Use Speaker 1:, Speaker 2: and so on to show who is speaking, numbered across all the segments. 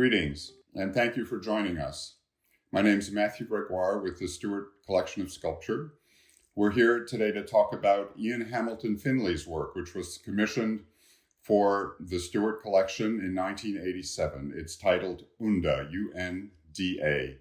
Speaker 1: Greetings, and thank you for joining us. My name is Mathieu Gregoire with the Stuart Collection of Sculpture. We're here today to talk about Ian Hamilton Finlay's work, which was commissioned for the Stuart Collection in 1987. It's titled UNDA, U-N-D-A.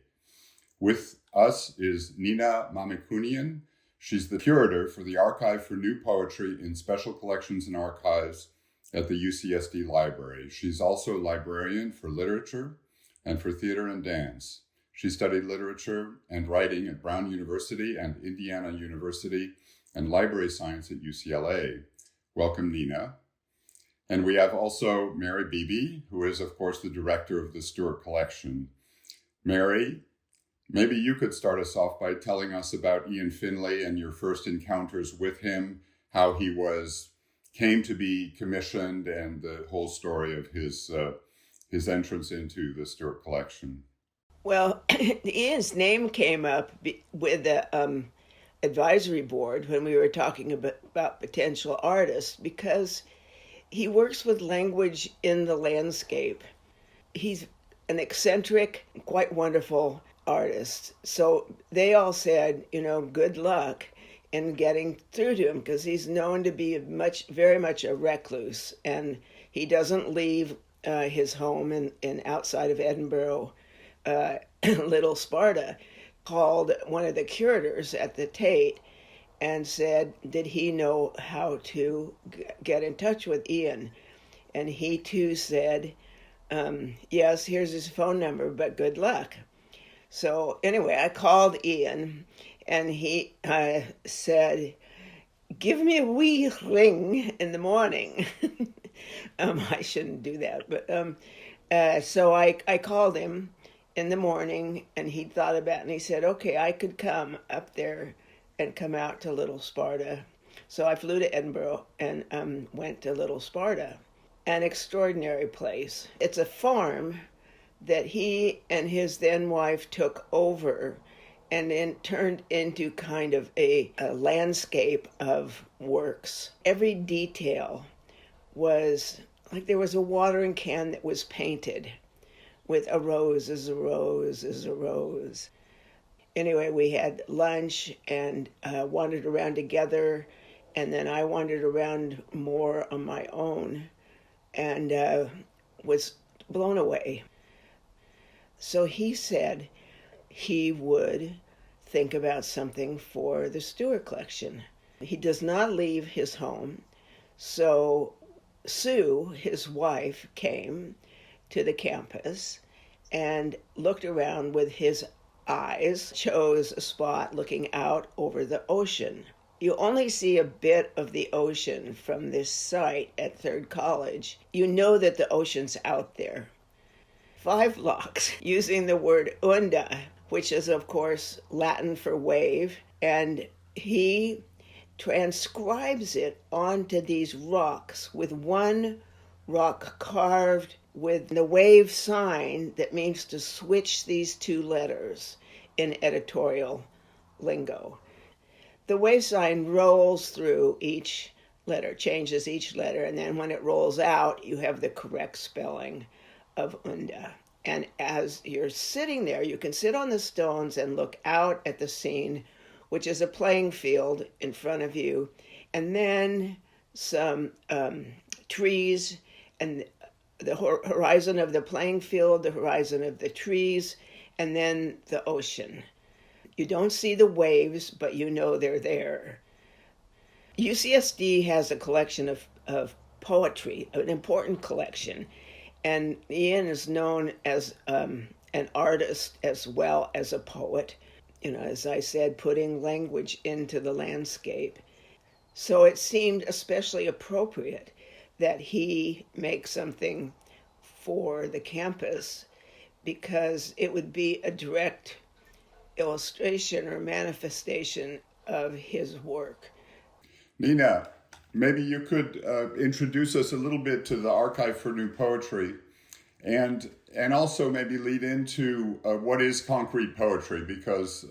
Speaker 1: With us is Nina Mamikunian. She's the curator for the Archive for New Poetry in Special Collections and Archives at the UCSD Library. She's also librarian for literature and for theater and dance. She studied literature and writing at Brown University and Indiana University and library science at UCLA. Welcome, Nina. And we have also Mary Beebe, who is, of course, the director of the Stuart Collection. Mary, maybe you could start us off by telling us about Ian Finlay and your first encounters with him, how he came to be commissioned, and the whole story of his entrance into the Stuart Collection.
Speaker 2: Well, Ian's name came up with the advisory board when we were talking about potential artists, because he works with language in the landscape. He's an eccentric, quite wonderful artist. So they all said, good luck in getting through to him, because he's known to be very much a recluse, and he doesn't leave his home in outside of Edinburgh. Little Sparta called one of the curators at the Tate and said, did he know how to get in touch with Ian? And he too said, yes, here's his phone number, but good luck. So anyway, I called Ian, and he said, give me a wee ring in the morning. I shouldn't do that, but so I called him in the morning, and he thought about it, and he said, okay, I could come up there and come out to Little Sparta. So I flew to Edinburgh and went to Little Sparta, an extraordinary place. It's a farm that he and his then wife took over and then turned into kind of a landscape of works. Every detail was like there was a watering can that was painted with a rose is a rose is a rose. Anyway, we had lunch and wandered around together, and then I wandered around more on my own and was blown away. So he said he would think about something for the Stuart Collection. He does not leave his home, so Sue, his wife, came to the campus and looked around with his eyes, chose a spot looking out over the ocean. You only see a bit of the ocean from this site at Third College. You know that the ocean's out there. 5 blocks using the word UNDA, which is, of course, Latin for wave, and he transcribes it onto these rocks with one rock carved with the wave sign that means to switch these 2 letters in editorial lingo. The wave sign rolls through each letter, changes each letter, and then when it rolls out, you have the correct spelling of UNDA. And as you're sitting there, you can sit on the stones and look out at the scene, which is a playing field in front of you, and then some trees, and the horizon of the playing field, the horizon of the trees, and then the ocean. You don't see the waves, but you know they're there. UCSD has a collection of poetry, an important collection, and Ian is known as an artist as well as a poet, as I said, putting language into the landscape. So it seemed especially appropriate that he make something for the campus, because it would be a direct illustration or manifestation of his work.
Speaker 1: Nina, maybe you could introduce us a little bit to the Archive for New Poetry, and also maybe lead into what is concrete poetry, because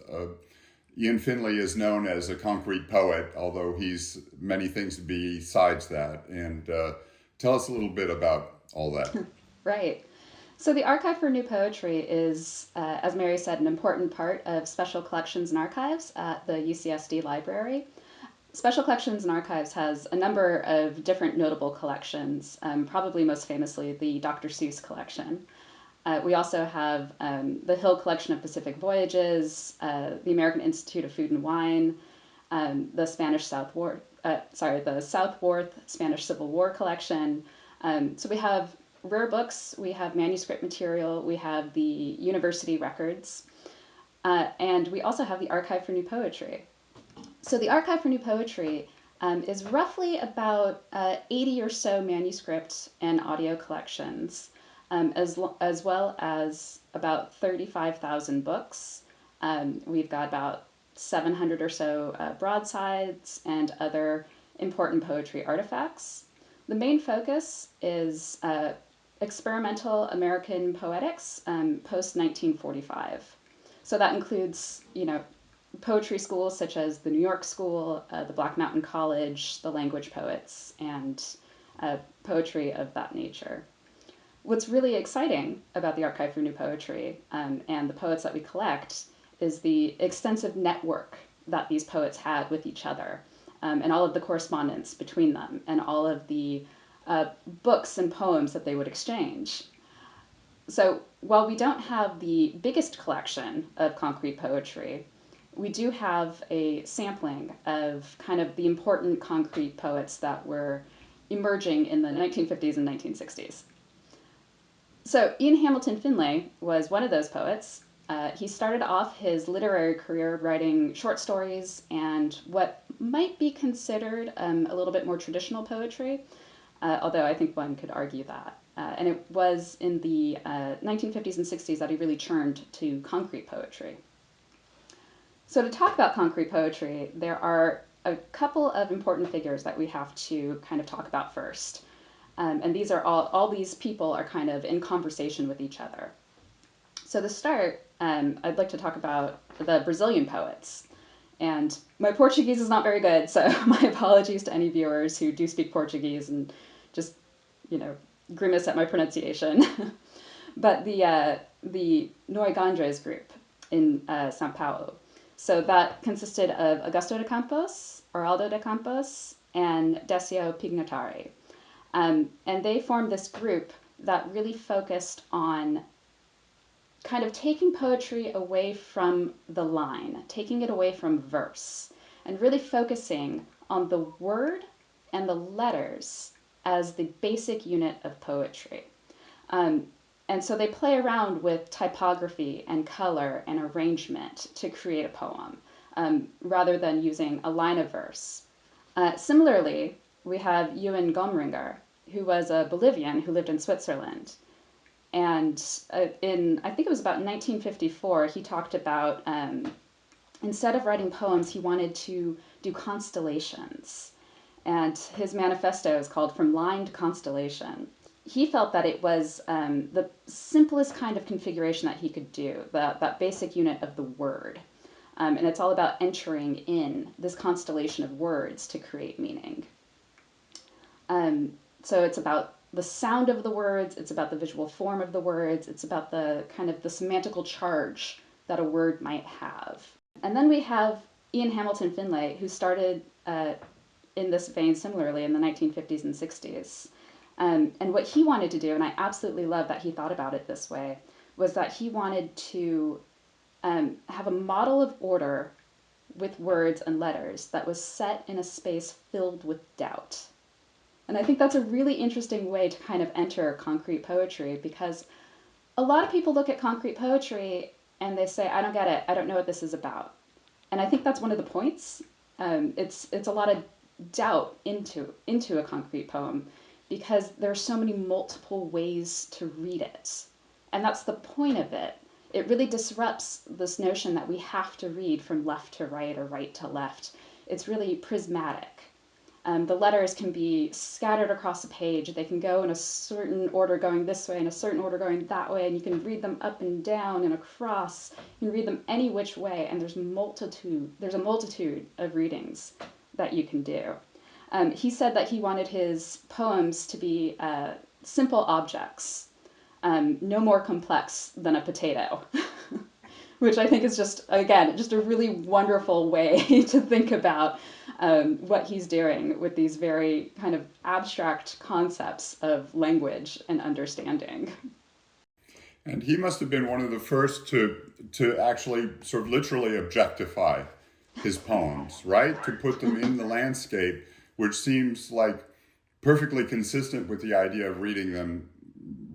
Speaker 1: Ian Finlay is known as a concrete poet, although he's many things besides that. And tell us a little bit about all that.
Speaker 3: Right. So the Archive for New Poetry is, as Mary said, an important part of Special Collections and Archives at the UCSD Library. Special Collections and Archives has a number of different notable collections, probably most famously the Dr. Seuss collection. We also have the Hill Collection of Pacific Voyages, the American Institute of Food and Wine, the the South Worth Spanish Civil War collection. So we have rare books, we have manuscript material, we have the university records, and we also have the Archive for New Poetry. So the Archive for New Poetry is roughly about 80 or so manuscript and audio collections, as well as about 35,000 books. We've got about 700 or so broadsides and other important poetry artifacts. The main focus is experimental American poetics post 1945. So that includes, poetry schools such as the New York School, the Black Mountain College, the language poets, and poetry of that nature. What's really exciting about the Archive for New Poetry and the poets that we collect is the extensive network that these poets had with each other, and all of the correspondence between them, and all of the books and poems that they would exchange. So while we don't have the biggest collection of concrete poetry, we do have a sampling of kind of the important concrete poets that were emerging in the 1950s and 1960s. So Ian Hamilton Finlay was one of those poets. He started off his literary career writing short stories and what might be considered a little bit more traditional poetry, although I think one could argue that. And it was in the 1950s and 60s that he really turned to concrete poetry. So to talk about concrete poetry, there are a couple of important figures that we have to kind of talk about first. And these are all these people are kind of in conversation with each other. So to start, I'd like to talk about the Brazilian poets. And my Portuguese is not very good, so my apologies to any viewers who do speak Portuguese and just, grimace at my pronunciation. But the Noigandres group in São Paulo. So that consisted of Augusto de Campos, Oraldo de Campos, and Decio Pignatari. And they formed this group that really focused on kind of taking poetry away from the line, taking it away from verse, and really focusing on the word and the letters as the basic unit of poetry. And so they play around with typography and color and arrangement to create a poem, rather than using a line of verse. Similarly, we have Ewan Gomringer, who was a Bolivian who lived in Switzerland. And I think it was about 1954, he talked about, instead of writing poems, he wanted to do constellations. And his manifesto is called From Line to Constellation. He felt that it was the simplest kind of configuration that he could do, that basic unit of the word. And it's all about entering in this constellation of words to create meaning. So it's about the sound of the words, it's about the visual form of the words, it's about the kind of the semantical charge that a word might have. And then we have Ian Hamilton Finlay, who started in this vein similarly in the 1950s and 60s. And what he wanted to do, and I absolutely love that he thought about it this way, was that he wanted to have a model of order with words and letters that was set in a space filled with doubt. And I think that's a really interesting way to kind of enter concrete poetry, because a lot of people look at concrete poetry and they say, I don't get it, I don't know what this is about. And I think that's one of the points. It's a lot of doubt into a concrete poem, because there are so many multiple ways to read it. And that's the point of it. It really disrupts this notion that we have to read from left to right or right to left. It's really prismatic. The letters can be scattered across a page. They can go in a certain order going this way and a certain order going that way, and you can read them up and down and across. You can read them any which way, and there's a multitude of readings that you can do. He said that he wanted his poems to be simple objects, no more complex than a potato, which I think is just, again, just a really wonderful way to think about what he's doing with these very kind of abstract concepts of language and understanding.
Speaker 1: And he must have been one of the first to actually sort of literally objectify his poems, right? To put them in the landscape, which seems like perfectly consistent with the idea of reading them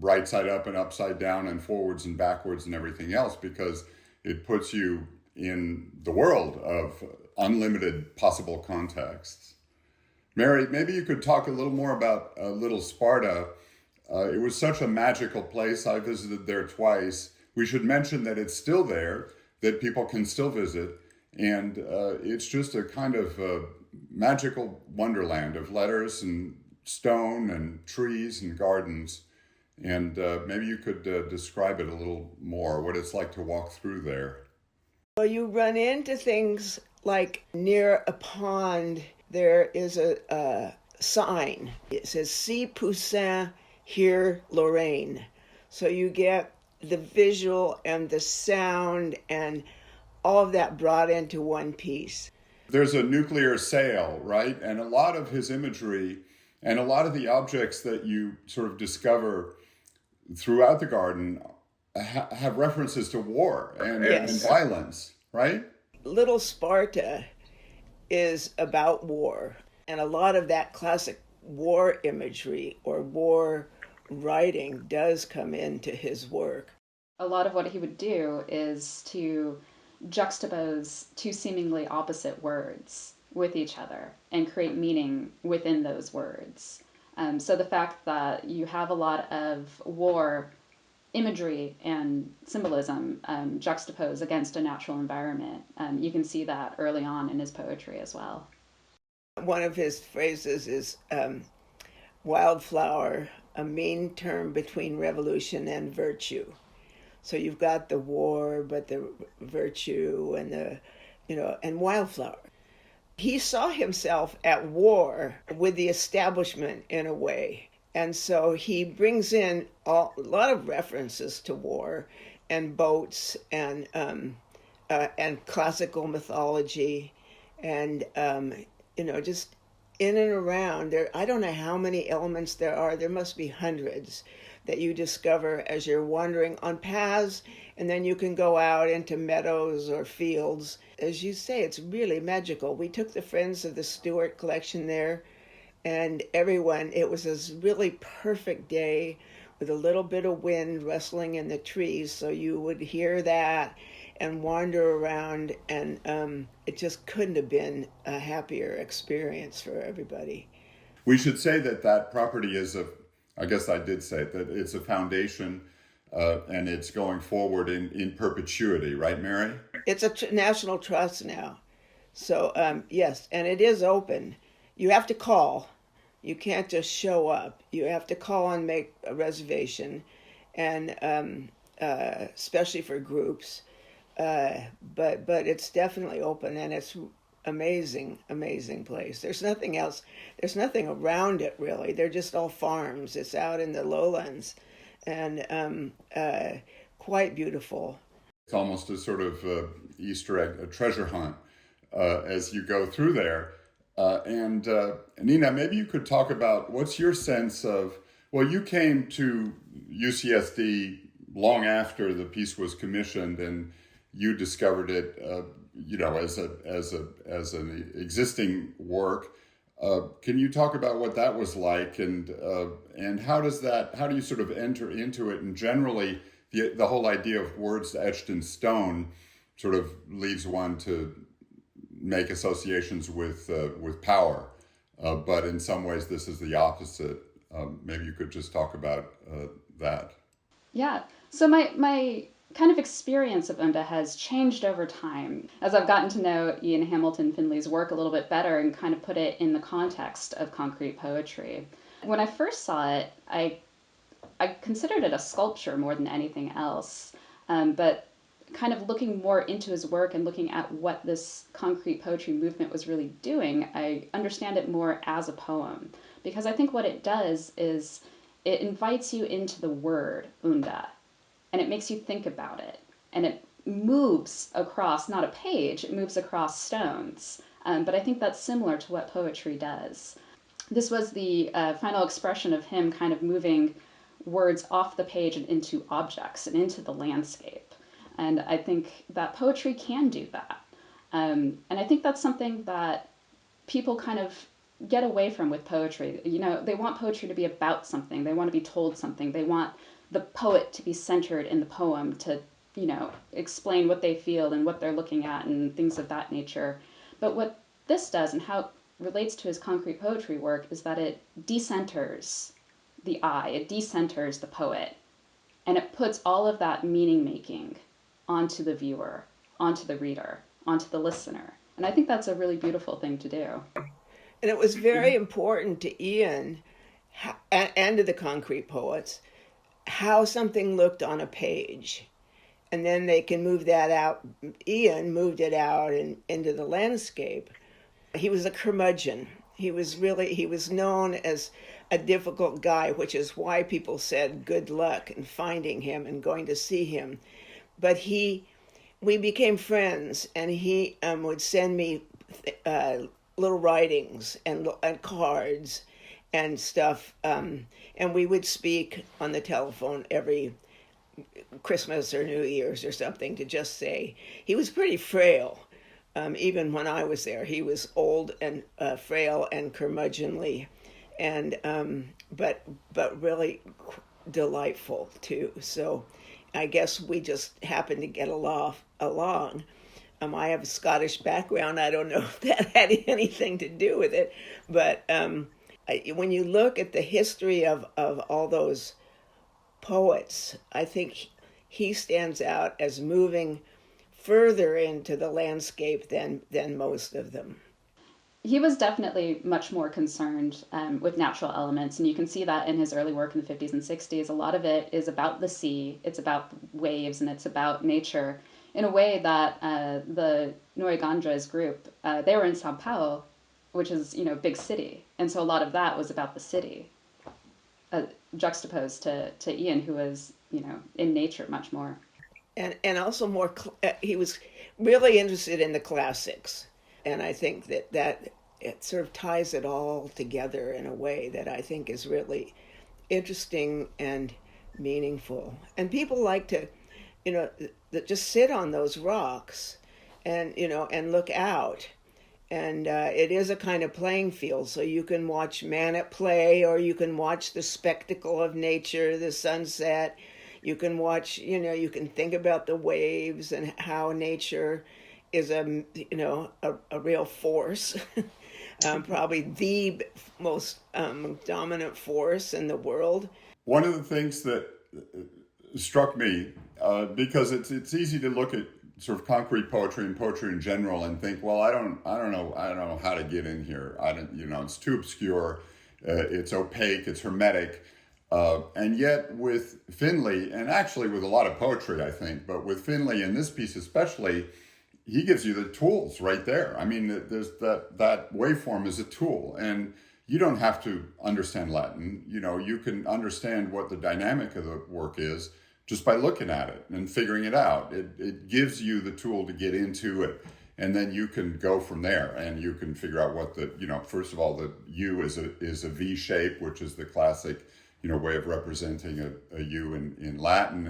Speaker 1: right side up and upside down and forwards and backwards and everything else, because it puts you in the world of unlimited possible contexts. Mary, maybe you could talk a little more about Little Sparta. It was such a magical place. I visited there twice. We should mention that it's still there, that people can still visit. And it's just a kind of magical wonderland of letters and stone and trees and gardens. And maybe you could describe it a little more, what it's like to walk through there.
Speaker 2: Well, you run into things like near a pond, there is a sign. It says, "See Poussin, hear Lorraine." So you get the visual and the sound and all of that brought into one piece.
Speaker 1: There's a nuclear sail, right? And a lot of his imagery and a lot of the objects that you sort of discover throughout the garden have references to war and violence, right?
Speaker 2: Little Sparta is about war, and a lot of that classic war imagery or war writing does come into his work.
Speaker 3: A lot of what he would do is to juxtapose two seemingly opposite words with each other and create meaning within those words. So the fact that you have a lot of war imagery and symbolism juxtaposed against a natural environment, you can see that early on in his poetry as well.
Speaker 2: One of his phrases is wildflower, a mean term between revolution and virtue. So you've got the war, but the virtue and and wildflower. He saw himself at war with the establishment in a way. And so he brings in a lot of references to war and boats and classical mythology and, just in and around there. I don't know how many elements there are. There must be hundreds that you discover as you're wandering on paths, and then you can go out into meadows or fields. As you say, it's really magical. We took the friends of the Stuart Collection there, and it was a really perfect day with a little bit of wind rustling in the trees, so you would hear that and wander around, and it just couldn't have been a happier experience for everybody.
Speaker 1: We should say that property is I guess I did say that it's a foundation and it's going forward in perpetuity, right, Mary?
Speaker 2: It's a national trust now. So, yes, and it is open. You have to call. You can't just show up. You have to call and make a reservation, and especially for groups. But it's definitely open, and it's amazing place. There's nothing else. There's nothing around it, really. They're just all farms. It's out in the lowlands, and quite beautiful.
Speaker 1: It's almost a sort of Easter egg, a treasure hunt as you go through there. And Nina, maybe you could talk about what's your sense of, well, you came to UCSD long after the piece was commissioned, and you discovered it, as an existing work. Can you talk about what that was like, and how do you sort of enter into it? And generally, the whole idea of words etched in stone sort of leads one to make associations with power, but in some ways this is the opposite. Maybe you could just talk about that.
Speaker 3: Yeah. So my kind of experience of UNDA has changed over time as I've gotten to know Ian Hamilton Finlay's work a little bit better and kind of put it in the context of concrete poetry. When I first saw it, I considered it a sculpture more than anything else, but kind of looking more into his work and looking at what this concrete poetry movement was really doing, I understand it more as a poem, because I think what it does is it invites you into the word UNDA, and it makes you think about it. And it moves across, not a page, it moves across stones. But I think that's similar to what poetry does. This was the final expression of him kind of moving words off the page and into objects and into the landscape. And I think that poetry can do that. And I think that's something that people kind of get away from with poetry. You know, they want poetry to be about something. They want to be told something. They want the poet to be centered in the poem to, you know, explain what they feel and what they're looking at and things of that nature. But what this does and how it relates to his concrete poetry work is that it decenters the I, it decenters the poet, and it puts all of that meaning making onto the viewer, onto the reader, onto the listener. And I think that's a really beautiful thing to do.
Speaker 2: And it was very important to Ian and to the concrete poets how something looked on a page. And then they can move that out. Ian moved it out and into the landscape. He was a curmudgeon. He was known as a difficult guy, which is why people said good luck in finding him and going to see him. But we became friends, and he would send me little writings and cards and stuff, and we would speak on the telephone every Christmas or New Year's or something to just say. He was pretty frail. Even when I was there, he was old and frail and curmudgeonly, and but really delightful too. So I guess we just happened to get along. I have a Scottish background. I don't know if that had anything to do with it, but when you look at the history of all those poets, I think he stands out as moving further into the landscape than most of them.
Speaker 3: He was definitely much more concerned with natural elements, and you can see that in his early work in the 50s and 60s. A lot of it is about the sea, it's about waves, and it's about nature in a way that the Noigandres group, they were in Sao Paulo, which is, you know, big city. And so a lot of that was about the city, juxtaposed to Ian, who was, you know, in nature much more.
Speaker 2: And also more, he was really interested in the classics. And I think that it sort of ties it all together in a way that I think is really interesting and meaningful. And people like to, you know, just sit on those rocks and, you know, and look out. And it is a kind of playing field. So you can watch man at play, or you can watch the spectacle of nature, the sunset. You can watch, you know, you can think about the waves and how nature is a real force, probably the most dominant force in the world.
Speaker 1: One of the things that struck me, because it's easy to look at sort of concrete poetry and poetry in general and think, well, I don't know how to get in here. It's too obscure, it's opaque, it's hermetic. And yet with Finlay, and actually with a lot of poetry, I think, but with Finlay in this piece especially, he gives you the tools right there. I mean, there's that waveform is a tool, and you don't have to understand Latin. You know, you can understand what the dynamic of the work is just by looking at it and figuring it out. It gives you the tool to get into it, and then you can go from there, and you can figure out what first of all, the U is a V shape, which is the classic, way of representing a U in Latin,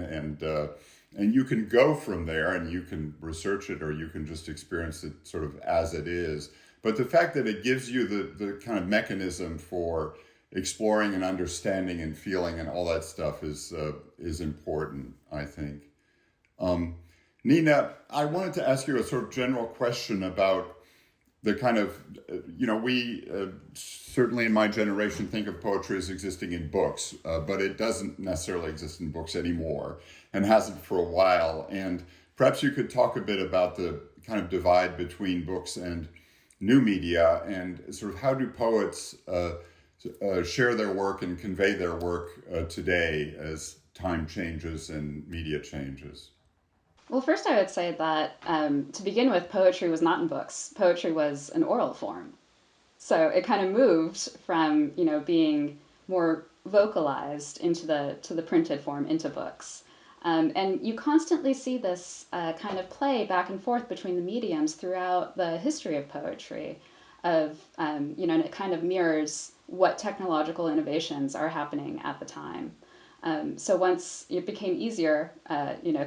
Speaker 1: and you can go from there, and you can research it, or you can just experience it sort of as it is. But the fact that it gives you the kind of mechanism for exploring and understanding and feeling and all that stuff is important, I think. Nina, I wanted to ask you a sort of general question about the kind of, we certainly in my generation think of poetry as existing in books, but it doesn't necessarily exist in books anymore and hasn't for a while. And perhaps you could talk a bit about the kind of divide between books and new media, and sort of how do poets share their work and convey their work today as time changes and media changes?
Speaker 3: Well, first I would say that to begin with, poetry was not in books. Poetry was an oral form. So it kind of moved from, being more vocalized into the printed form, into books. And you constantly see this kind of play back and forth between the mediums throughout the history of poetry, and it kind of mirrors what technological innovations are happening at the time. So once it became easier,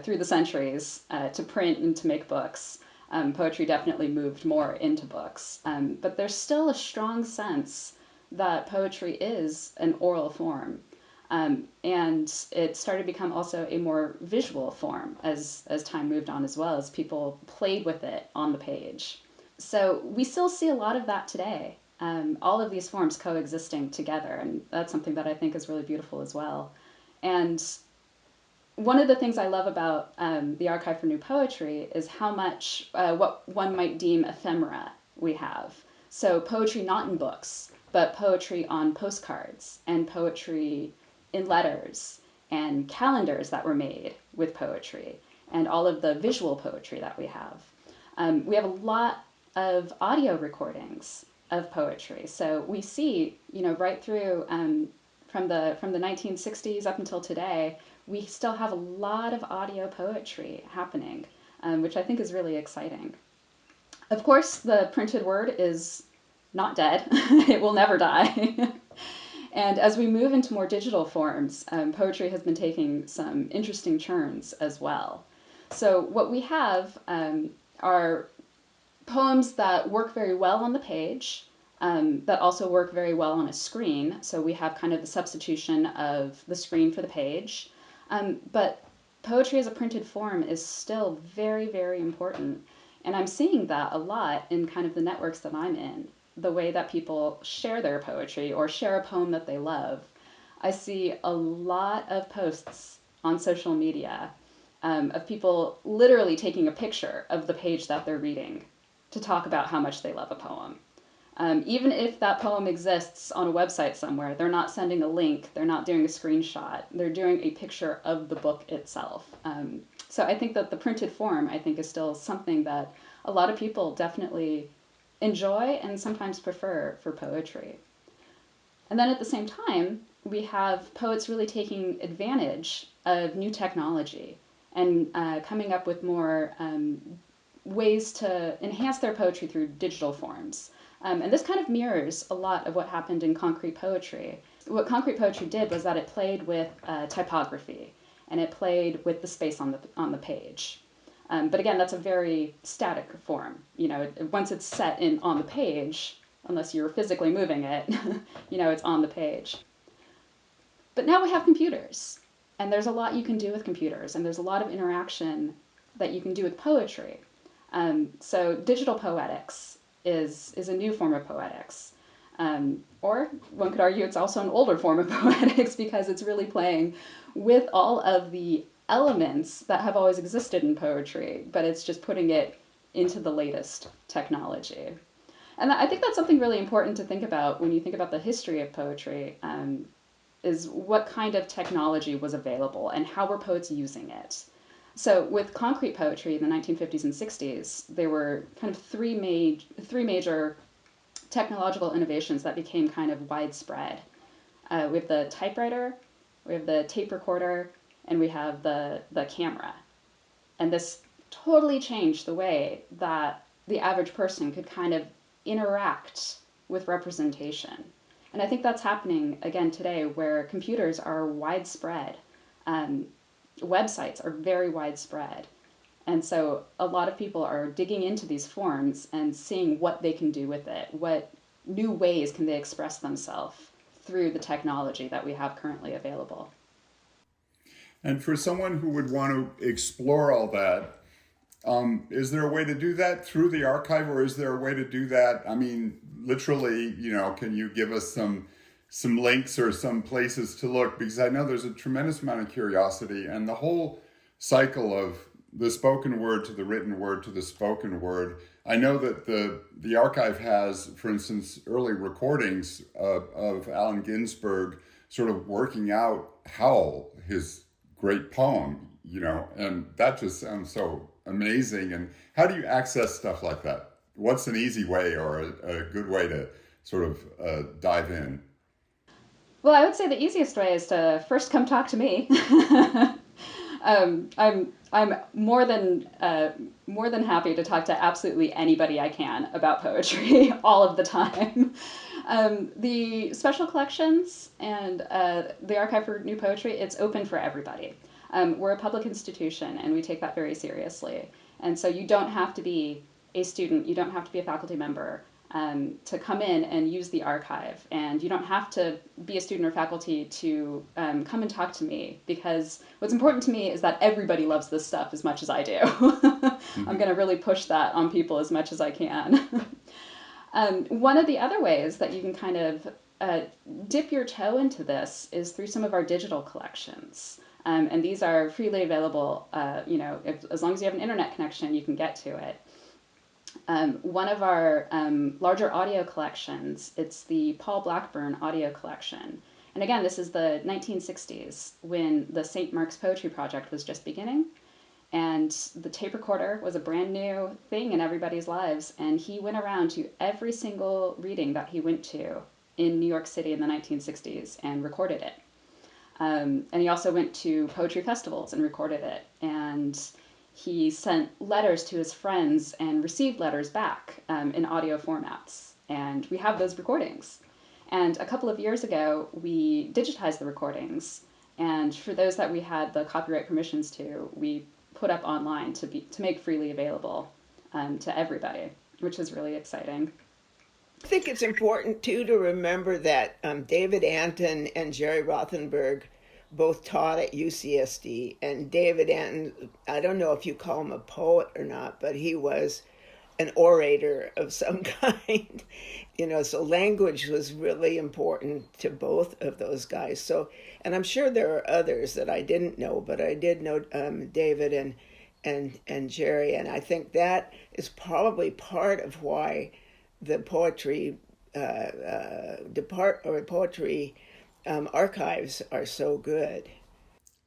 Speaker 3: through the centuries, to print and to make books, poetry definitely moved more into books. But there's still a strong sense that poetry is an oral form. And it started to become also a more visual form as time moved on, as well as people played with it on the page. So we still see a lot of that today, all of these forms coexisting together, and that's something that I think is really beautiful as well. And one of the things I love about the Archive for New Poetry is how much what one might deem ephemera we have. So poetry not in books, but poetry on postcards, and poetry in letters, and calendars that were made with poetry, and all of the visual poetry that we have. We have a lot of audio recordings of poetry. So we see, right through from the 1960s up until today, we still have a lot of audio poetry happening, which I think is really exciting. Of course, the printed word is not dead. It will never die. And as we move into more digital forms, poetry has been taking some interesting turns as well. So what we have are poems that work very well on the page, that also work very well on a screen. So we have kind of the substitution of the screen for the page. But poetry as a printed form is still very, very important. And I'm seeing that a lot in kind of the networks that I'm in, the way that people share their poetry or share a poem that they love. I see a lot of posts on social media of people literally taking a picture of the page that they're reading to talk about how much they love a poem. Even if that poem exists on a website somewhere, they're not sending a link, they're not doing a screenshot, they're doing a picture of the book itself. So I think that the printed form, I think, is still something that a lot of people definitely enjoy and sometimes prefer for poetry. And then at the same time, we have poets really taking advantage of new technology and coming up with more ways to enhance their poetry through digital forms. And this kind of mirrors a lot of what happened in concrete poetry. What concrete poetry did was that it played with typography, and it played with the space on the page. But again, that's a very static form. Once it's set in on the page, unless you're physically moving it, it's on the page. But now we have computers, and there's a lot you can do with computers, and there's a lot of interaction that you can do with poetry. So digital poetics is a new form of poetics. Or one could argue it's also an older form of poetics, because it's really playing with all of the elements that have always existed in poetry, but it's just putting it into the latest technology. And I think that's something really important to think about when you think about the history of poetry, is what kind of technology was available and how were poets using it. So with concrete poetry in the 1950s and 60s, there were kind of three major technological innovations that became kind of widespread. We have the typewriter, we have the tape recorder, and we have the camera. And this totally changed the way that the average person could kind of interact with representation. And I think that's happening again today, where computers are widespread. Websites are very widespread. And so a lot of people are digging into these forms and seeing what they can do with it. What new ways can they express themselves through the technology that we have currently available.
Speaker 1: And for someone who would want to explore all that, is there a way to do that through the archive, or is there a way to do that? I mean, literally, can you give us some links or some places to look? Because I know there's a tremendous amount of curiosity, and the whole cycle of the spoken word to the written word to the spoken word. I know that the archive has, for instance, early recordings of Allen Ginsberg sort of working out Howl, his great poem, and that just sounds so amazing. And how do you access stuff like that? What's an easy way or a good way to sort of dive in?
Speaker 3: Well, I would say the easiest way is to first come talk to me. I'm more than happy to talk to absolutely anybody I can about poetry all of the time. The special collections and the Archive for New Poetry, it's open for everybody. We're a public institution and we take that very seriously. And so you don't have to be a student, you don't have to be a faculty member to come in and use the archive. And you don't have to be a student or faculty to come and talk to me, because what's important to me is that everybody loves this stuff as much as I do. I'm going to really push that on people as much as I can. One of the other ways that you can kind of dip your toe into this is through some of our digital collections. And these are freely available, as long as you have an internet connection, you can get to it. One of our larger audio collections, it's the Paul Blackburn audio collection. And again, this is the 1960s when the St. Mark's Poetry Project was just beginning. And the tape recorder was a brand new thing in everybody's lives. And he went around to every single reading that he went to in New York City in the 1960s and recorded it. And he also went to poetry festivals and recorded it. And he sent letters to his friends and received letters back in audio formats. And we have those recordings. And a couple of years ago, we digitized the recordings. And for those that we had the copyright permissions to, we put up online to make freely available to everybody, which is really exciting.
Speaker 2: I think it's important, too, to remember that David Anton and Jerry Rothenberg both taught at UCSD. And David Anton, I don't know if you call him a poet or not, but he was an orator of some kind. So language was really important to both of those guys. So, and I'm sure there are others that I didn't know, but I did know David and Jerry. And I think that is probably part of why the poetry poetry archives are so good.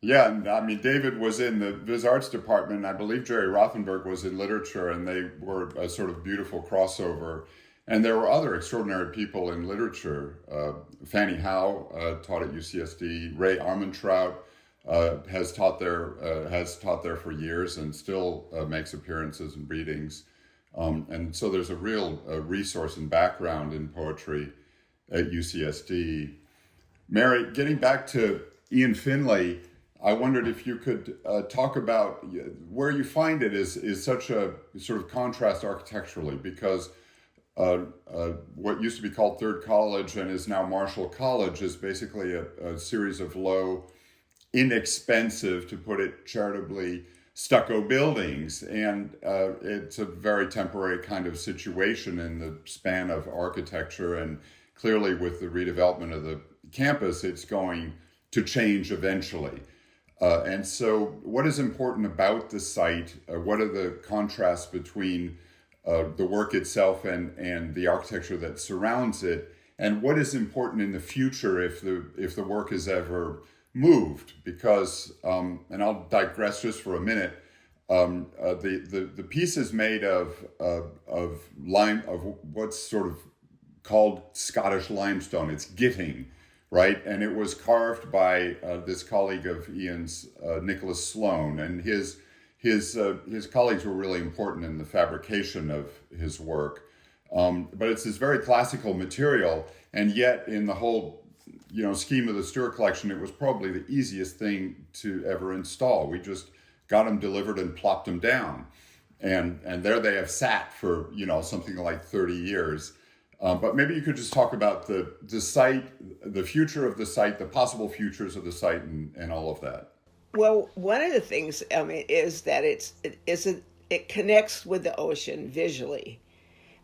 Speaker 1: Yeah, and I mean, David was in the Viz Arts department. I believe Jerry Rothenberg was in literature, and they were a sort of beautiful crossover. And there were other extraordinary people in literature. Fanny Howe taught at UCSD. Ray Armentrout has taught there for years and still makes appearances and readings. And so there's a real resource and background in poetry at UCSD. Mary, getting back to Ian Finlay, I wondered if you could talk about where you find it is such a sort of contrast architecturally, because what used to be called Third College and is now Marshall College is basically a series of low, inexpensive, to put it charitably, stucco buildings, and it's a very temporary kind of situation in the span of architecture, and clearly with the redevelopment of the campus, it's going to change eventually. And so what is important about the site? What are the contrasts between the work itself and the architecture that surrounds it? And what is important in the future if the work is ever moved? Because, and I'll digress just for a minute, the piece is made of what's sort of called Scottish limestone. It's gitting, right? And it was carved by this colleague of Ian's, Nicholas Sloan, and his colleagues were really important in the fabrication of his work. But it's this very classical material, and yet in the whole scheme of the Stuart Collection, it was probably the easiest thing to ever install. We just got them delivered and plopped them down, and there they have sat for something like 30 years. But maybe you could just talk about the site, the future of the site, the possible futures of the site, and all of that.
Speaker 2: Well, one of the things is that it connects with the ocean visually,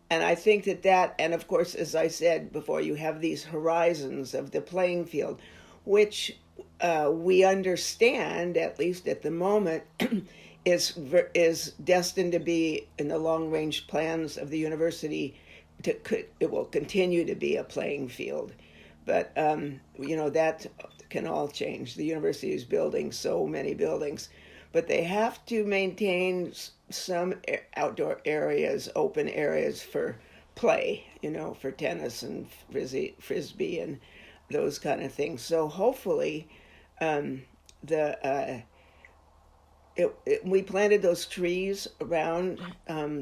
Speaker 2: and I think that, and of course, as I said before, you have these horizons of the playing field, which we understand, at least at the moment, is destined to be in the long-range plans of the university. It will continue to be a playing field, but that can all change. The university is building so many buildings, but they have to maintain some outdoor areas, open areas for play, for tennis and frisbee, and those kind of things. So hopefully, we planted those trees around,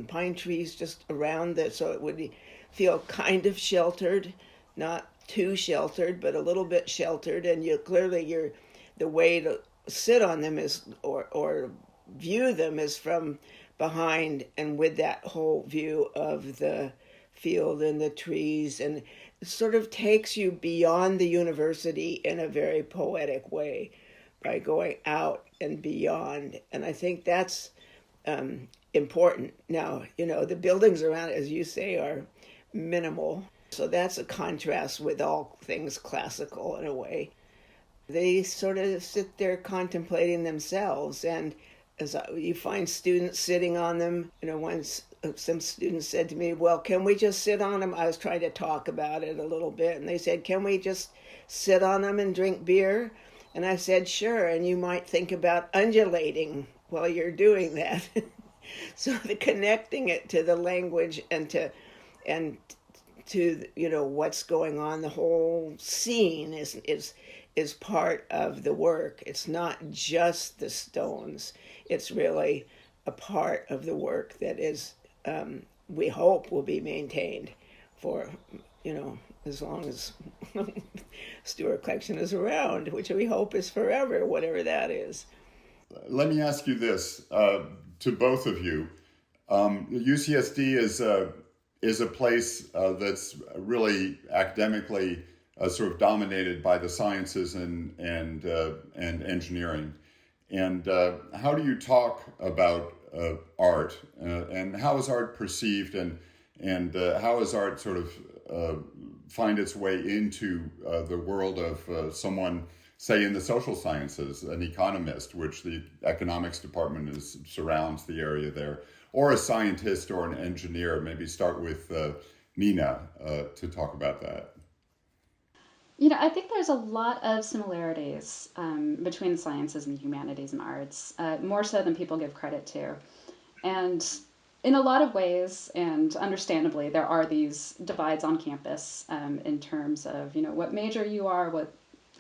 Speaker 2: pine trees just around that, so it would feel kind of sheltered, not too sheltered, but a little bit sheltered. And the way to sit on them is, or view them, is from behind and with that whole view of the field and the trees, and it sort of takes you beyond the university in a very poetic way by going out and beyond. And I think that's important. Now, the buildings around it, as you say, are minimal. So that's a contrast with all things classical in a way. They sort of sit there contemplating themselves, and you find students sitting on them. Once some students said to me, well, can we just sit on them? I was trying to talk about it a little bit, and they said, can we just sit on them and drink beer? And I said, sure, and you might think about undulating while you're doing that. So the connecting it to the language and to what's going on, the whole scene is part of the work. It's not just the stones. It's really a part of the work that is, we hope, will be maintained for, as long as Stuart Collection is around, which we hope is forever, whatever that is.
Speaker 1: Let me ask you this, to both of you. UCSD is a place that's really academically sort of dominated by the sciences and engineering. And how do you talk about art, and how is art perceived, and how is art sort of find its way into the world of someone, say, in the social sciences, an economist, which the economics department surrounds the area there, or a scientist or an engineer? Maybe start with Nina to talk about that.
Speaker 3: I think there's a lot of similarities between the sciences and the humanities and arts, more so than people give credit to. And in a lot of ways, and understandably, there are these divides on campus in terms of, what major you are, what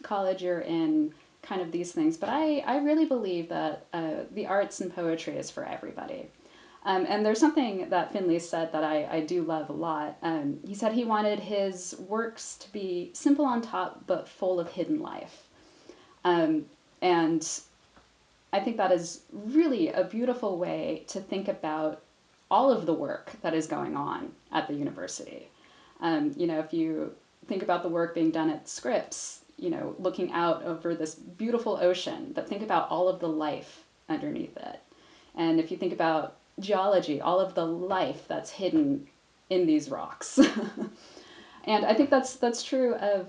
Speaker 3: college you're in, kind of these things. But I really believe that the arts and poetry is for everybody. And there's something that Finlay said that I do love a lot. He said he wanted his works to be simple on top, but full of hidden life. And I think that is really a beautiful way to think about all of the work that is going on at the university. If you think about the work being done at Scripps, looking out over this beautiful ocean, but think about all of the life underneath it. And if you think about geology, all of the life that's hidden in these rocks. And I think that's true of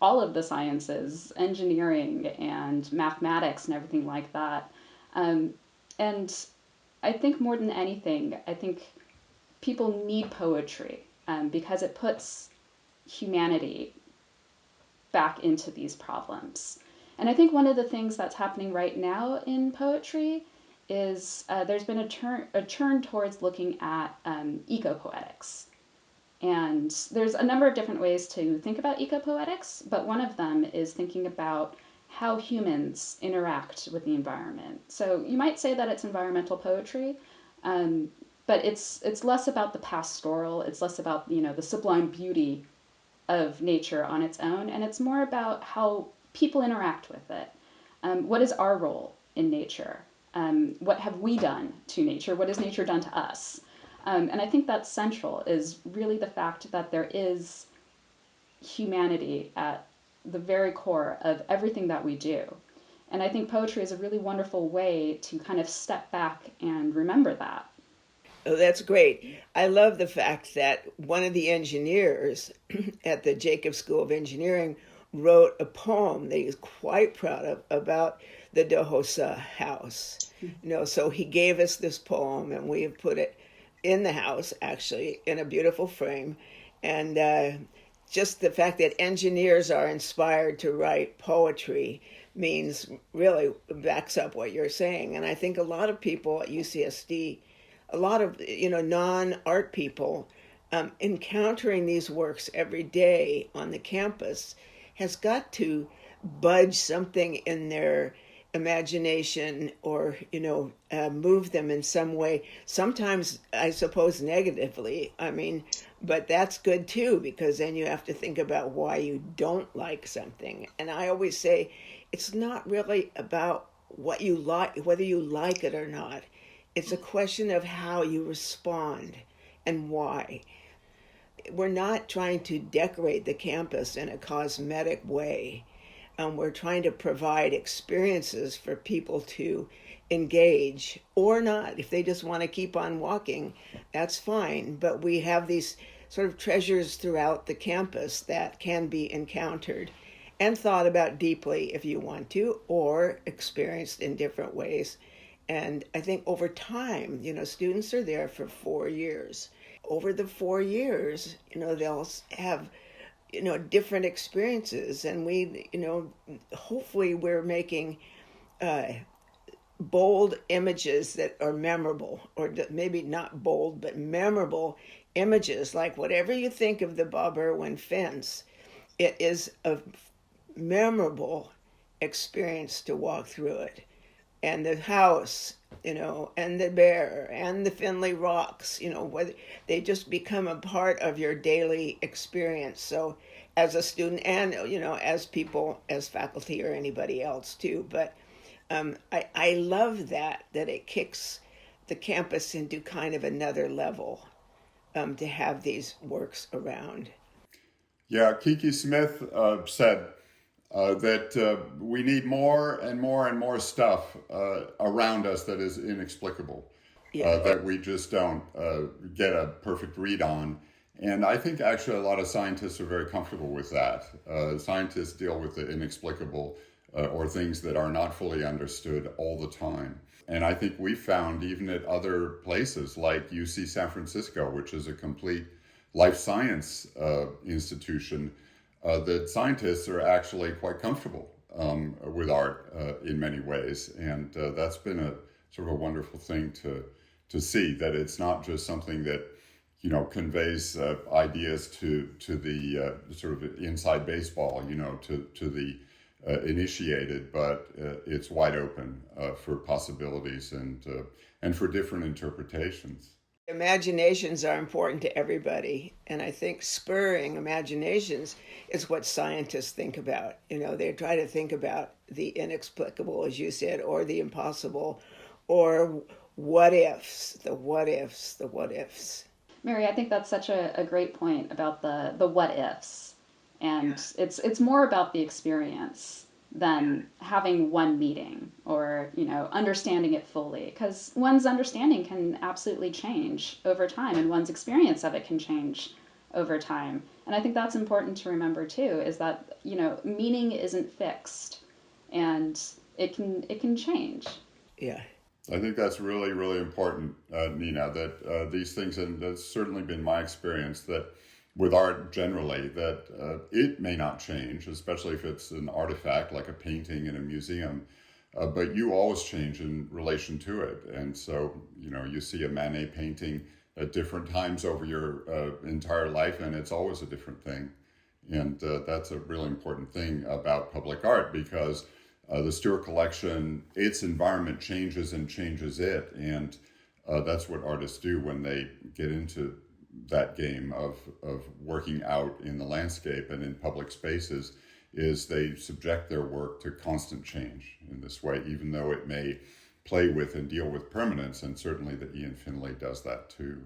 Speaker 3: all of the sciences, engineering and mathematics and everything like that. And I think more than anything, I think people need poetry because it puts humanity back into these problems. And I think one of the things that's happening right now in poetry is there's been a turn towards looking at eco-poetics. And there's a number of different ways to think about eco-poetics, but one of them is thinking about how humans interact with the environment. So you might say that it's environmental poetry, but it's less about the pastoral, it's less about the sublime beauty of nature on its own, and it's more about how people interact with it. What is our role in nature? What have we done to nature? What has nature done to us? And I think that's central, is really the fact that there is humanity at the very core of everything that we do. And I think poetry is a really wonderful way to kind of step back and remember that.
Speaker 2: Oh, that's great. I love the fact that one of the engineers at the Jacobs School of Engineering wrote a poem that he's quite proud of about the Dohosa house. So he gave us this poem, and we have put it in the house, actually, in a beautiful frame. And just the fact that engineers are inspired to write poetry means really backs up what you're saying. And I think a lot of people at UCSD, a lot of non-art people encountering these works every day on the campus has got to budge something in their imagination, or move them in some way, sometimes I suppose negatively. But that's good too, because then you have to think about why you don't like something. And I always say it's not really about what you like, whether you like it or not. It's a question of how you respond and why. We're not trying to decorate the campus in a cosmetic way. We're trying to provide experiences for people to engage or not. If they just want to keep on walking, that's fine. But we have these sort of treasures throughout the campus that can be encountered and thought about deeply if you want to, or experienced in different ways. And I think over time, students are there for 4 years. Over the 4 years, they'll have different experiences, and we, hopefully we're making bold images that are memorable, or maybe not bold, but memorable images. Like whatever you think of the Bob Irwin fence, it is a memorable experience to walk through it. And the house, and the bear, and the Finlay rocks, whether they just become a part of your daily experience. So as a student and, as people, as faculty or anybody else too. But I love that it kicks the campus into kind of another level to have these works around.
Speaker 1: Yeah, Kiki Smith said that we need more and more and more stuff around us that is inexplicable, that we just don't get a perfect read on. And I think actually a lot of scientists are very comfortable with that. Scientists deal with the inexplicable or things that are not fully understood all the time. And I think we found even at other places like UC San Francisco, which is a complete life science institution, that scientists are actually quite comfortable with art in many ways. And that's been a sort of a wonderful thing to see, that it's not just something that, conveys ideas to the sort of inside baseball, to the initiated, but it's wide open for possibilities and for different interpretations.
Speaker 2: Imaginations are important to everybody, and I think spurring imaginations is what scientists think about. They try to think about the inexplicable, as you said, or the impossible, or what ifs, the what ifs, the what ifs.
Speaker 3: Mary, I think that's such a great point about the what ifs. And it's more about the experience than having one meeting or, understanding it fully. Because one's understanding can absolutely change over time, and one's experience of it can change over time. And I think that's important to remember too, is that, meaning isn't fixed, and it can change.
Speaker 2: Yeah.
Speaker 1: I think that's really, really important, Nina, that these things, and that's certainly been my experience, that with art generally, that it may not change, especially if it's an artifact like a painting in a museum, but you always change in relation to it. And so, you see a Manet painting at different times over your entire life, and it's always a different thing. And that's a really important thing about public art, because the Stuart Collection, its environment changes and changes it. And that's what artists do when they get into that game of working out in the landscape and in public spaces, is they subject their work to constant change in this way, even though it may play with and deal with permanence. And certainly that Ian Finlay does that too.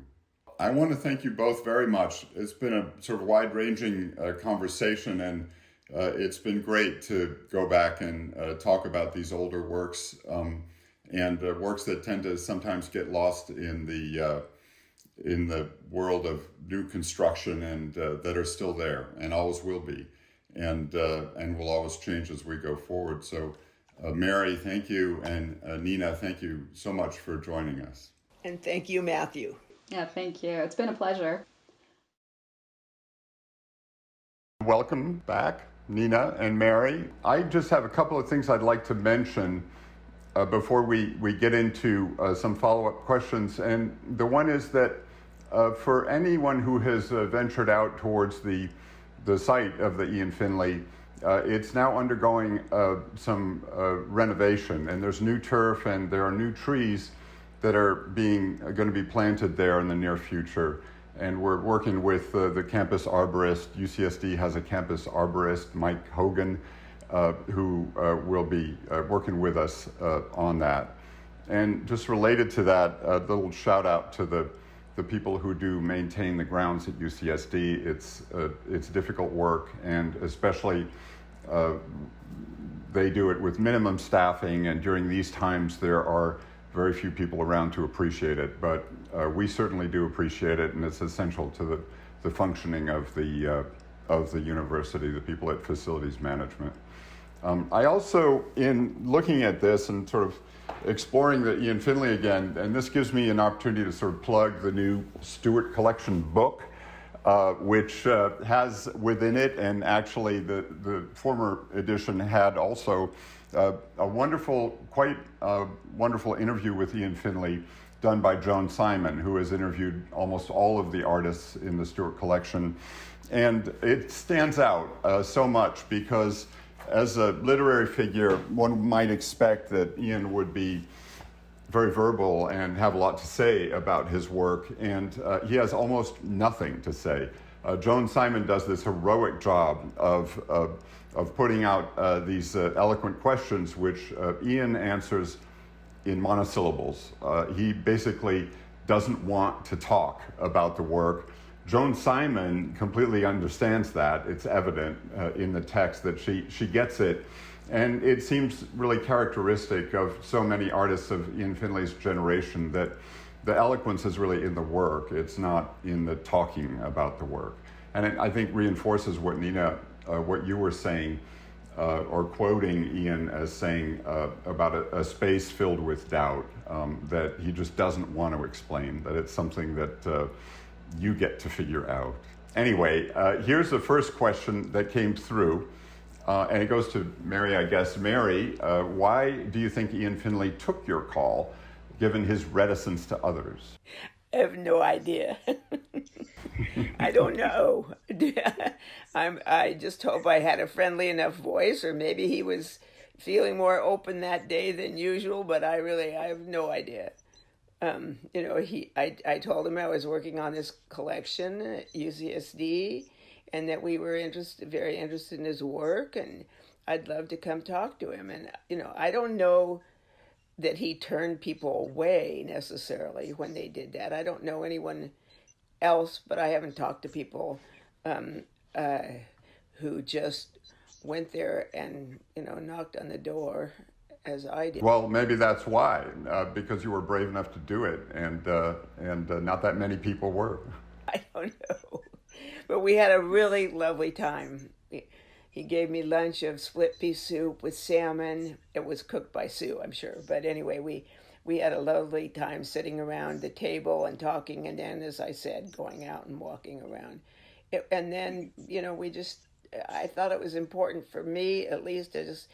Speaker 1: I want to thank you both very much. It's been a sort of wide-ranging conversation, and it's been great to go back and talk about these older works, and works that tend to sometimes get lost in the world of new construction, and that are still there and always will be, and will always change as we go forward. So Mary, thank you, and Nina, thank you so much for joining us.
Speaker 2: And thank you, Matthew.
Speaker 3: Yeah, thank you. It's been a pleasure.
Speaker 1: Welcome back, Nina and Mary. I just have a couple of things I'd like to mention before we get into some follow-up questions. And the one is that For anyone who has ventured out towards the site of the Ian Finlay, it's now undergoing some renovation, and there's new turf and there are new trees that are going to be planted there in the near future. And we're working with the campus arborist. UCSD has a campus arborist, Mike Hogan, who will be working with us on that. And just related to that, a little shout out to the people who do maintain the grounds at UCSD. It's difficult work, and especially they do it with minimum staffing, and during these times there are very few people around to appreciate it, but we certainly do appreciate it, and it's essential to the functioning of the university, the people at facilities management. I also, in looking at this and sort of exploring the Ian Finlay again, and this gives me an opportunity to sort of plug the new Stuart Collection book, which has within it, and actually the former edition had also a wonderful, quite wonderful interview with Ian Finlay done by Joan Simon, who has interviewed almost all of the artists in the Stuart Collection. And it stands out so much because as a literary figure, one might expect that Ian would be very verbal and have a lot to say about his work, and he has almost nothing to say. Joan Simon does this heroic job of putting out these eloquent questions, which Ian answers in monosyllables. He basically doesn't want to talk about the work. Joan Simon completely understands that. It's evident in the text that she gets it. And it seems really characteristic of so many artists of Ian Finlay's generation that the eloquence is really in the work. It's not in the talking about the work. And it, I think, reinforces what Nina, what you were saying, or quoting Ian as saying about a space filled with doubt, that he just doesn't want to explain, that it's something that you get to figure out. Anyway, here's the first question that came through, and it goes to Mary, I guess. Mary, why do you think Ian Finlay took your call, given his reticence to others?
Speaker 2: I have no idea. I don't know. I just hope I had a friendly enough voice, or maybe he was feeling more open that day than usual, but I have no idea. I told him I was working on this collection at UCSD and that we were very interested in his work, and I'd love to come talk to him. And, I don't know that he turned people away necessarily when they did that. I don't know anyone else, but I haven't talked to people who just went there and, knocked on the door as I did.
Speaker 1: Well, maybe that's why, because you were brave enough to do it, and not that many people were.
Speaker 2: I don't know, but we had a really lovely time. He gave me lunch of split pea soup with salmon. It was cooked by Sue, I'm sure. But anyway, we had a lovely time sitting around the table and talking, and then, as I said, going out and walking around. And then, I thought it was important for me, at least, to just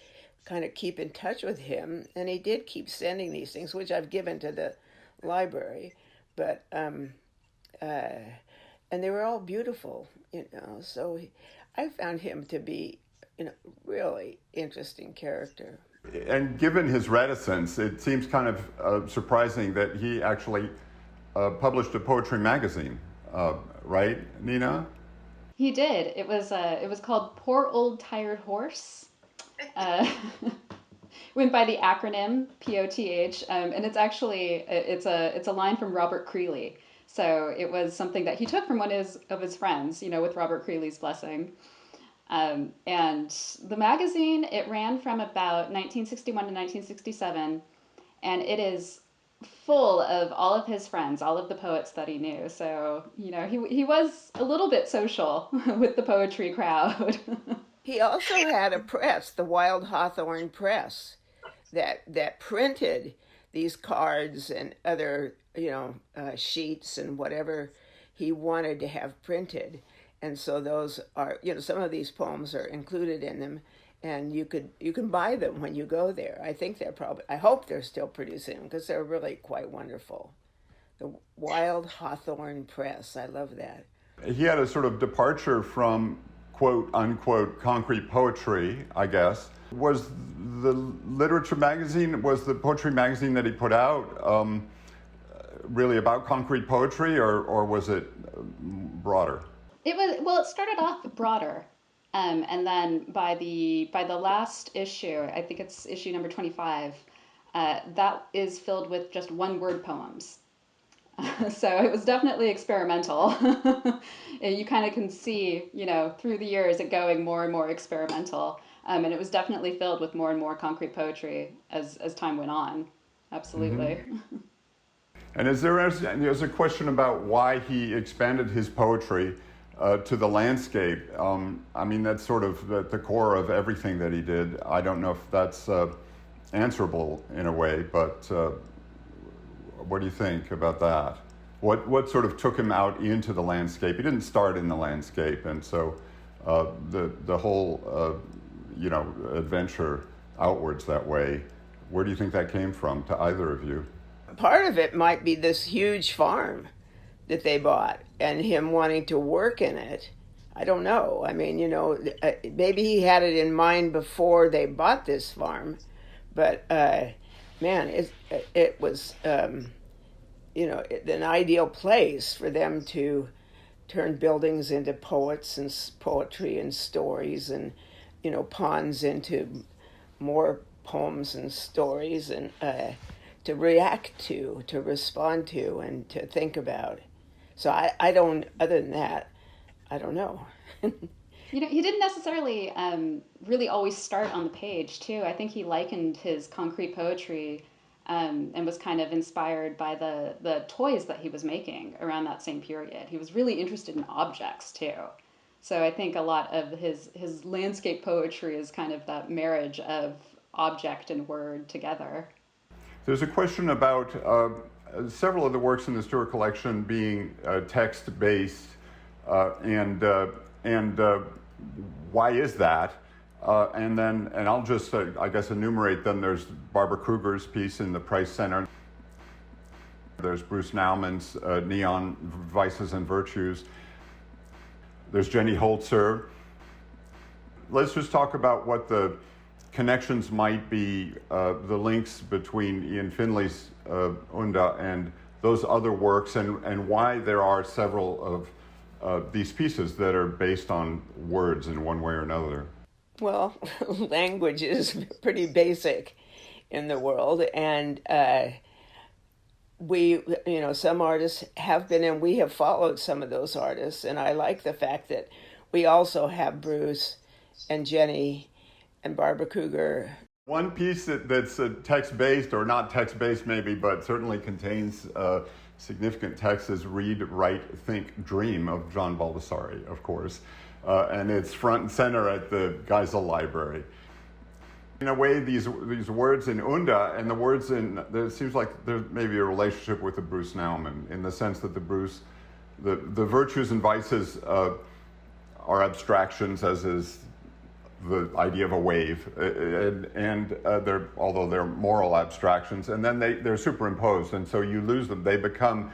Speaker 2: kind of keep in touch with him. And he did keep sending these things, which I've given to the library. But, and they were all beautiful, so I found him to be, really interesting character.
Speaker 1: And given his reticence, it seems kind of surprising that he actually published a poetry magazine, right, Nina?
Speaker 3: He did. It was called Poor Old Tired Horse. Went by the acronym POTH, and it's actually it's a line from Robert Creeley. So it was something that he took from one of his friends, with Robert Creeley's blessing. And the magazine, it ran from about 1961 to 1967, and it is full of all of his friends, all of the poets that he knew. So, he was a little bit social with the poetry crowd.
Speaker 2: He also had a press, the Wild Hawthorne Press, that printed these cards and other, sheets and whatever he wanted to have printed. And so those are, some of these poems are included in them, and you can buy them when you go there. I hope they're still producing them, because they're really quite wonderful. The Wild Hawthorne Press. I love that.
Speaker 1: He had a sort of departure from quote unquote concrete poetry, I guess. Was the literature magazine, was the poetry magazine that he put out really about concrete poetry, or was it broader?
Speaker 3: It was, well, it started off broader. And then by the last issue, I think it's issue number 25, that is filled with just one-word poems. So it was definitely experimental. And you kind of can see, through the years it going more and more experimental. And it was definitely filled with more and more concrete poetry as time went on. Absolutely. Mm-hmm.
Speaker 1: And there's a question about why he expanded his poetry to the landscape. I mean, that's sort of the core of everything that he did. I don't know if that's answerable in a way, but what do you think about that? What sort of took him out into the landscape? He didn't start in the landscape, and so the whole adventure outwards that way. Where do you think that came from to either of you?
Speaker 2: Part of it might be this huge farm that they bought and him wanting to work in it. I don't know. I mean, maybe he had it in mind before they bought this farm, but man, it was an ideal place for them to turn buildings into poets and poetry and stories, and ponds into more poems and stories, and to react to respond to, and to think about. So I don't, other than that, I don't know.
Speaker 3: He didn't necessarily really always start on the page, too. I think he likened his concrete poetry and was kind of inspired by the toys that he was making around that same period. He was really interested in objects, too. So I think a lot of his landscape poetry is kind of that marriage of object and word together.
Speaker 1: There's a question about several of the works in the Stuart Collection being text-based, and why is that? And I'll just, I guess, enumerate them. There's Barbara Kruger's piece in the Price Center. There's Bruce Naumann's Neon Vices and Virtues. There's Jenny Holzer. Let's just talk about what the connections might be, the links between Ian Finlay's UNDA and those other works, and why there are several of these pieces that are based on words in one way or another.
Speaker 2: Well, language is pretty basic in the world, and some artists have been, and we have followed some of those artists, and I like the fact that we also have Bruce and Jenny and Barbara Kruger.
Speaker 1: One piece that's text-based, or not text-based maybe, but certainly contains significant text is Read, Write, Think, Dream of John Baldessari, of course. And it's front and center at the Geisel Library. In a way, these words in UNDA and the words there seems like there's maybe a relationship with the Bruce Naumann, in the sense that the virtues and vices are abstractions, as is the idea of a wave, and although they're moral abstractions, and then they're superimposed, and so you lose them. They become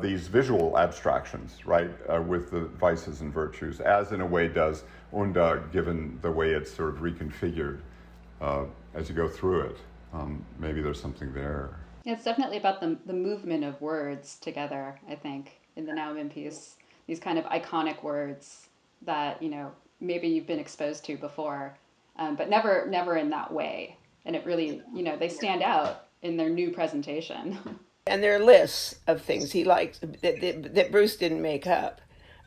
Speaker 1: these visual abstractions, right, with the vices and virtues, as in a way does UNDA, given the way it's sort of reconfigured as you go through it. Maybe there's something there.
Speaker 3: Yeah, it's definitely about the movement of words together, I think, in the Naumann piece. These kind of iconic words that, maybe you've been exposed to before, but never in that way. And it really, they stand out in their new presentation.
Speaker 2: And there are lists of things he likes that Bruce didn't make up.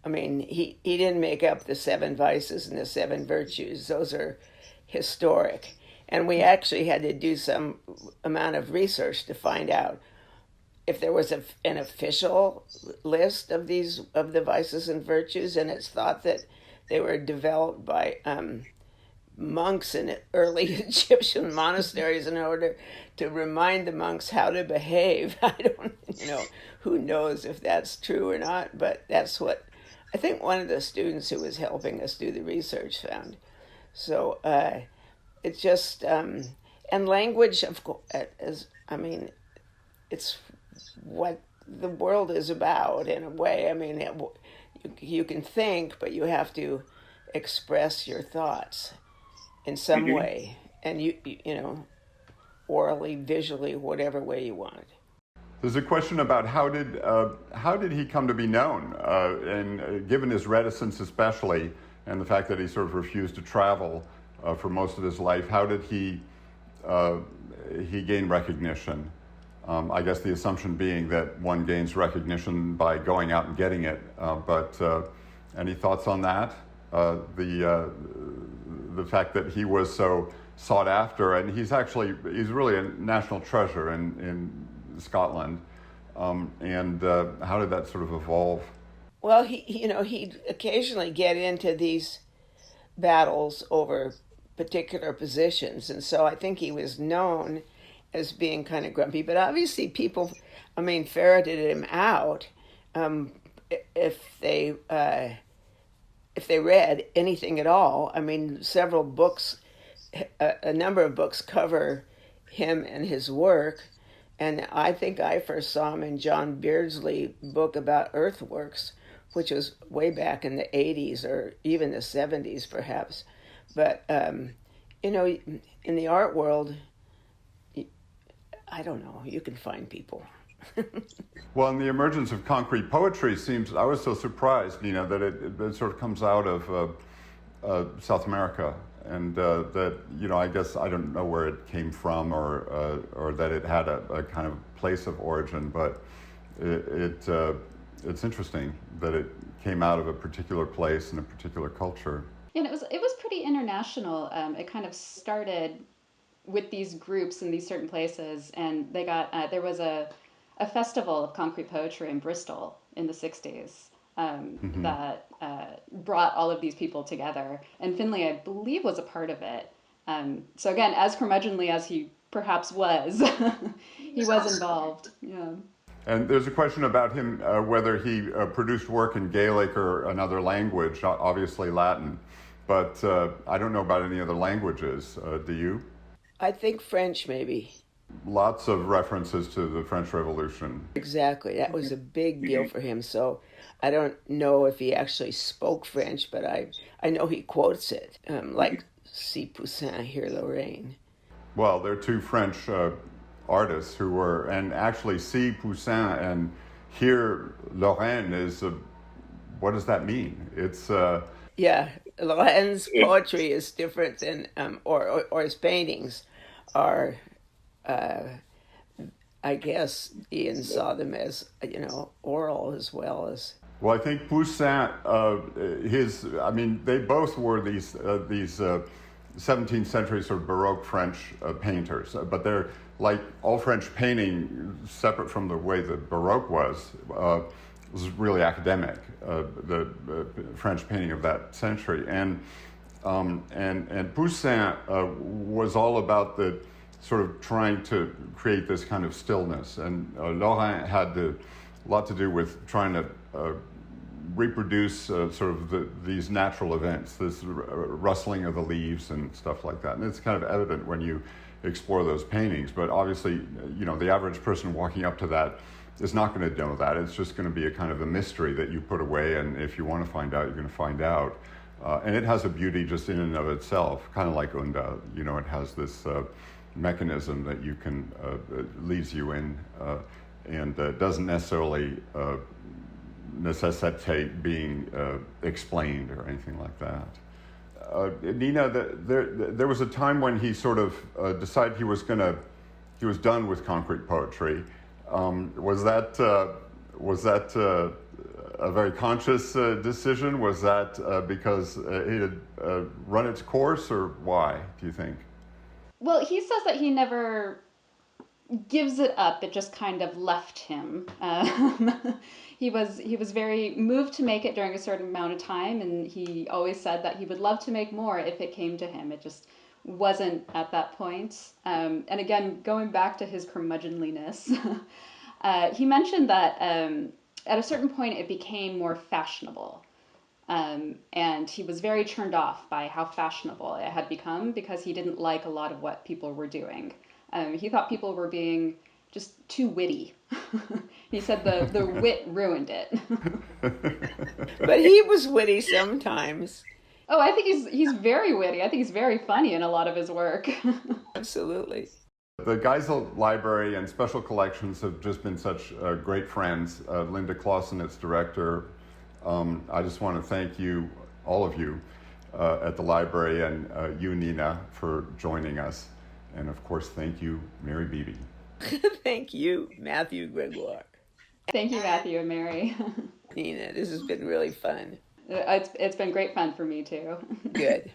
Speaker 2: I mean, he didn't make up the 7 vices and the 7 virtues. Those are historic. And we actually had to do some amount of research to find out if there was an official list of the vices and virtues, and it's thought that they were developed by monks in early Egyptian monasteries in order to remind the monks how to behave. I don't, who knows if that's true or not, but that's what I think one of the students who was helping us do the research found. So it's just, and language, of course, it's what the world is about in a way. I mean, you can think, but you have to express your thoughts in some way, and you know, orally, visually, whatever way you want.
Speaker 1: There's a question about how did he come to be known, and given his reticence especially, and the fact that he sort of refused to travel for most of his life, how did he gain recognition? I guess the assumption being that one gains recognition by going out and getting it. But any thoughts on that? The fact that he was so sought after, and he's really a national treasure in Scotland. And how did that sort of evolve?
Speaker 2: Well, he'd occasionally get into these battles over particular positions, and so I think he was known as being kind of grumpy. But obviously, people, ferreted him out if they read anything at all. I mean, several books, a number of books cover him and his work. And I think I first saw him in John Beardsley's book about earthworks, which was way back in the 80s or even the 70s, perhaps. But, in the art world, I don't know, you can find people.
Speaker 1: Well, and the emergence of concrete poetry I was so surprised, Nina, that it sort of comes out of South America. And that, I guess I don't know where it came from or that it had a kind of place of origin, but it's interesting that it came out of a particular place and a particular culture.
Speaker 3: And it was pretty international. It kind of started with these groups in these certain places, and they got there was a festival of concrete poetry in Bristol in the 60s. That brought all of these people together. And Finlay, I believe, was a part of it. So again, as curmudgeonly as he perhaps was, he was involved. Yeah.
Speaker 1: And there's a question about him, whether he produced work in Gaelic or another language, obviously Latin. But I don't know about any other languages. Do you?
Speaker 2: I think French, maybe.
Speaker 1: Lots of references to the French Revolution.
Speaker 2: Exactly. That was a big deal for him. So I don't know if he actually spoke French, but I know he quotes it, like Si Poussin, Here Lorraine.
Speaker 1: Well, there are two French artists who were, and actually Si Poussin and Here Lorraine is, what does that mean? It's...
Speaker 2: Yeah, Lorraine's poetry is different than, or his paintings are... I guess Ian saw them as, oral as well as...
Speaker 1: Well, I think Poussin, they both were these 17th century sort of Baroque French painters, but they're like all French painting, separate from the way the Baroque was really academic, the French painting of that century. And Poussin was all about the sort of trying to create this kind of stillness. And Lorraine had a lot to do with trying to reproduce sort of these natural events, this rustling of the leaves and stuff like that. And it's kind of evident when you explore those paintings. But obviously, the average person walking up to that is not going to know that. It's just going to be a kind of a mystery that you put away. And if you want to find out, you're going to find out. And it has a beauty just in and of itself, kind of like UNDA. It has this... mechanism that you can leads you in and doesn't necessarily necessitate being explained or anything like that. Nina, there was a time when he sort of decided he was done with concrete poetry. Was that a very conscious decision? Was that because it had run its course, or why, do you think?
Speaker 3: Well, he says that he never gives it up. It just kind of left him. He was very moved to make it during a certain amount of time, and he always said that he would love to make more if it came to him. It just wasn't at that point. And again, going back to his curmudgeonliness, he mentioned that at a certain point it became more fashionable. And he was very turned off by how fashionable it had become because he didn't like a lot of what people were doing. He thought people were being just too witty. He said the wit ruined it.
Speaker 2: But he was witty sometimes.
Speaker 3: Oh, I think he's very witty. I think he's very funny in a lot of his work.
Speaker 2: Absolutely.
Speaker 1: The Geisel Library and Special Collections have just been such great friends. Linda Clausen, its director. I just want to thank you, all of you, at the library, and you, Nina, for joining us. And of course, thank you, Mary Beebe.
Speaker 2: Thank you, Mathieu Gregoire.
Speaker 3: Thank you, Mathieu and Mary.
Speaker 2: Nina, this has been really fun.
Speaker 3: It's been great fun for me too.
Speaker 2: Good.